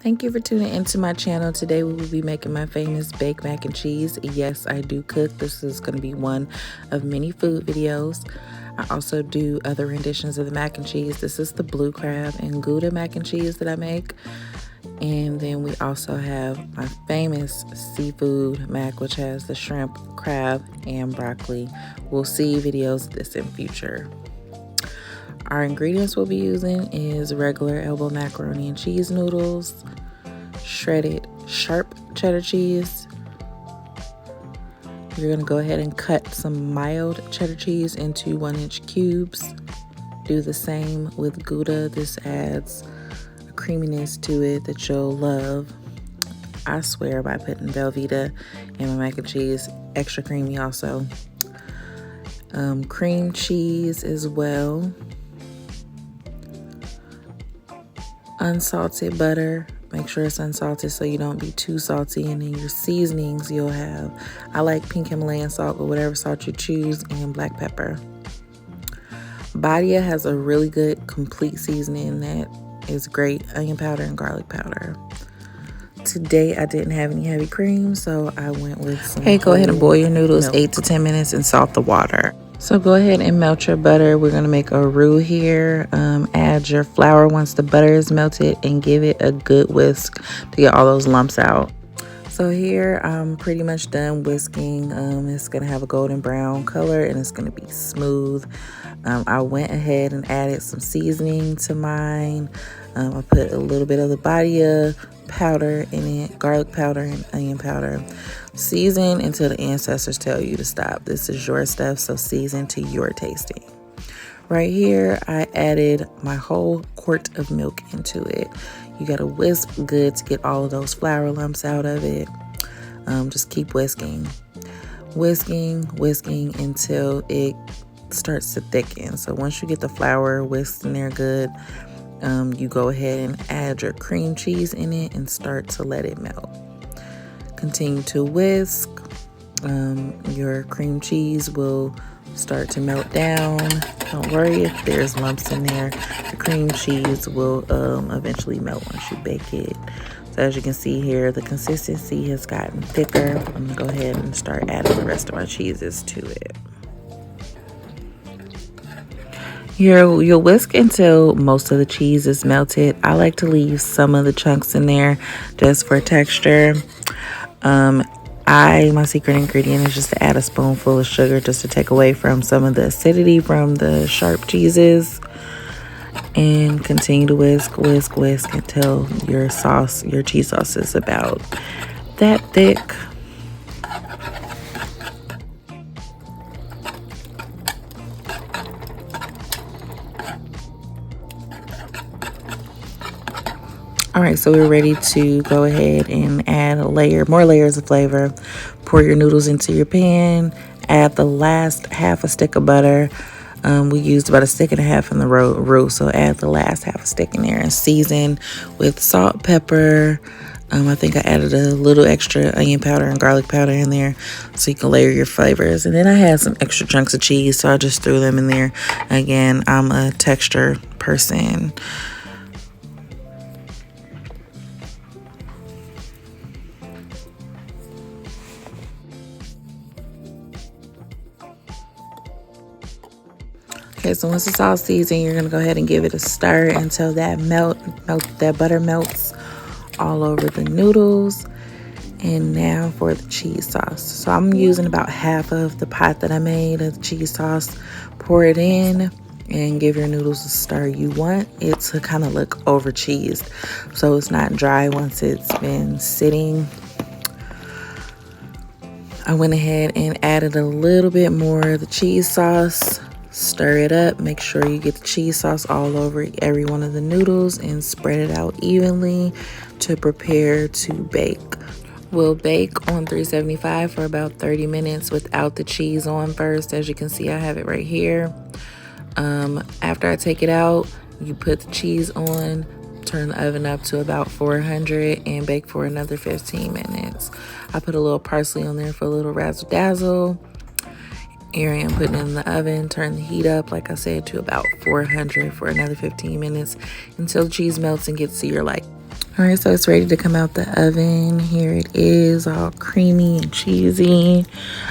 Thank you for tuning into my channel. Today we will be making my famous baked mac and cheese. Yes, I do cook. This is going to be one of many food videos. I also do other renditions of the mac and cheese. This is the blue crab and Gouda mac and cheese that I make. And then we also have my famous seafood mac, which has the shrimp, crab, and broccoli. We'll see videos of this in future. Our ingredients we'll be using is regular elbow macaroni and cheese noodles, shredded sharp cheddar cheese. You're going to go ahead and cut some mild cheddar cheese into 1-inch cubes. Do the same with Gouda. This adds a creaminess to it that you'll love. I swear by putting Velveeta in my mac and cheese, extra creamy also. Cream cheese as well. Unsalted butter. Make sure it's unsalted so you don't be too salty. And then your seasonings you'll have, I like pink Himalayan salt, but whatever salt you choose, and black pepper. Badia has a really good complete seasoning that is great. Onion powder and garlic powder. Today I didn't have any heavy cream, so I went with some go ahead and boil your noodles 8 to 10 minutes and salt the water. So go ahead and melt your butter. We're going to make a roux here. Add your flour once the butter is melted and give it a good whisk to get all those lumps out. So here I'm pretty much done whisking. It's going to have a golden brown color and it's going to be smooth. I went ahead and added some seasoning to mine. I put a little bit of the Badia powder in it, garlic powder and onion powder. Season until the ancestors tell you to stop. This is your stuff, so season to your tasting. Right here, I added my whole quart of milk into it. You gotta whisk good to get all of those flour lumps out of it. Just keep whisking until it starts to thicken. So once you get the flour whisked in there good, you go ahead and add your cream cheese in it and start to let it melt. Continue to whisk. Your cream cheese will start to melt down. Don't worry if there's lumps in there. The cream cheese will eventually melt once you bake it. So as you can see here, the consistency has gotten thicker. I'm gonna go ahead and start adding the rest of my cheeses to it. You'll whisk until most of the cheese is melted. I like to leave some of the chunks in there just for texture. My secret ingredient is just to add a spoonful of sugar just to take away from some of the acidity from the sharp cheeses. And continue to whisk until your cheese sauce is about that thick. All right, so we're ready to go ahead and add more layers of flavor. Pour your noodles into your pan. Add the last half a stick of butter. We used about 1.5 sticks in the roux, so add the last half a stick in there and season with salt, pepper. I think I added a little extra onion powder and garlic powder in there so you can layer your flavors. And then I had some extra chunks of cheese, so I just threw them in there. Again, I'm a texture person. Okay, so once it's all seasoned, you're gonna go ahead and give it a stir until that that butter melts all over the noodles. And now for the cheese sauce. So I'm using about half of the pot that I made of the cheese sauce. Pour it in and give your noodles a stir. You want it to kind of look over cheesed, so it's not dry once it's been sitting. I went ahead and added a little bit more of the cheese sauce. Stir it up. Make sure you get the cheese sauce all over every one of the noodles and spread it out evenly to prepare to bake. We'll bake on 375 for about 30 minutes without the cheese on first. As you can see, I have it right here. After I take it out, you put the cheese on, turn the oven up to about 400 and bake for another 15 minutes. I put a little parsley on there for a little razzle dazzle. Here I am putting it in the oven. Turn the heat up, like I said, to about 400 for another 15 minutes until the cheese melts and gets to your All right, so it's ready to come out the oven. Here it is, all creamy and cheesy.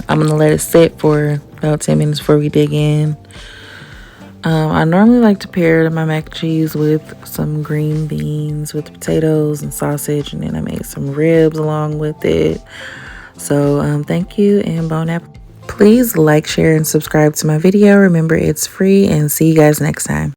I'm gonna let it sit for about 10 minutes before we dig in. I normally like to pair my mac and cheese with some green beans with potatoes and sausage, and then I made some ribs along with it. So thank you and bon appetit. Please like, share, and subscribe to my video. Remember, it's free, and see you guys next time.